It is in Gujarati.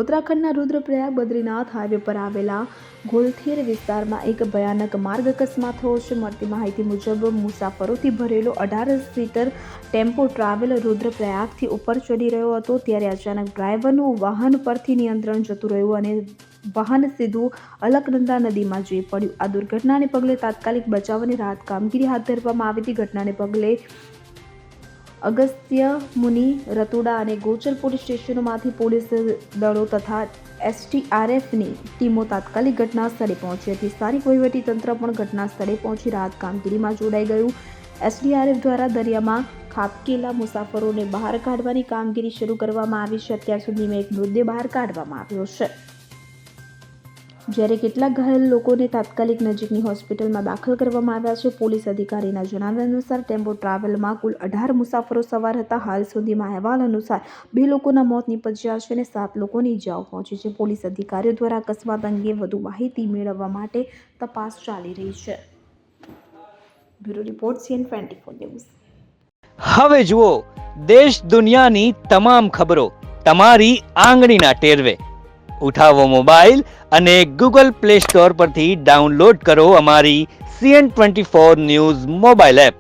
ઉત્તરાખંડના રુદ્રપ્રયાગ બદ્રીનાથ હાઈવે પર આવેલા ઘોલથેર વિસ્તારમાં એક ભયાનક માર્ગ અકસ્માત થયો છે. મળતી માહિતી મુજબ મુસાફરોથી ભરેલો 18 સીટર ટેમ્પો ટ્રાવેલર રુદ્રપ્રયાગથી ઉપર ચડી રહ્યો હતો ત્યારે અચાનક ડ્રાઈવરનું વાહન પરથી નિયંત્રણ જતું રહ્યું અને વાહન સીધું અલકનંદા નદીમાં જઈ પડ્યું. આ દુર્ઘટનાને પગલે તાત્કાલિક બચાવ અને રાહત કામગીરી હાથ ધરવામાં આવી હતી. ઘટનાને પગલે અગસ્ત્ય મુનિ, રતુડા અને ગોચર પોલીસ સ્ટેશનોમાંથી પોલીસ દળો તથા એસડીઆરએફની ટીમો તાત્કાલિક ઘટના સ્થળે પહોંચી હતી. સ્થાનિક વહીવટીતંત્ર પણ ઘટના સ્થળે પહોંચી રાહત કામગીરીમાં જોડાઈ ગયું. એસડીઆરએફ દ્વારા દરિયામાં ખાબકેલા મુસાફરોને બહાર કાઢવાની કામગીરી શરૂ કરવામાં આવી છે. અત્યાર સુધીમાં એક મૃતદેહ બહાર કાઢવામાં આવ્યો છે, જ્યારે કેટલાક ઘાયલ લોકોને તાત્કાલિક નજીકની હોસ્પિટલમાં દાખલ કરવામાં આવ્યા છે. પોલીસ અધિકારીના જણાવ્યા અનુસાર ટેમ્પો ટ્રાવેલમાં કુલ 18 મુસાફરો સવાર હતા. હાલ સુધીમાં અહેવાલ અનુસાર 2 લોકોના મોત નીપજ્યા છે અને 7 લોકોને ઈજાઓ પહોંચી છે. પોલીસ અધિકારીઓ દ્વારા અકસ્માત અંગે વધુ માહિતી મેળવવા માટે તપાસ ચાલી રહી છે. Bureau report CN24 news. હવે જુઓ દેશ દુનિયાની તમામ ખબરો તમારી આંગળીના ટેરવે. ઉઠાવો મોબાઈલ અને Google Play Store પરથી ડાઉનલોડ કરો અમારી CN24 ન્યૂઝ મોબાઈલ એપ.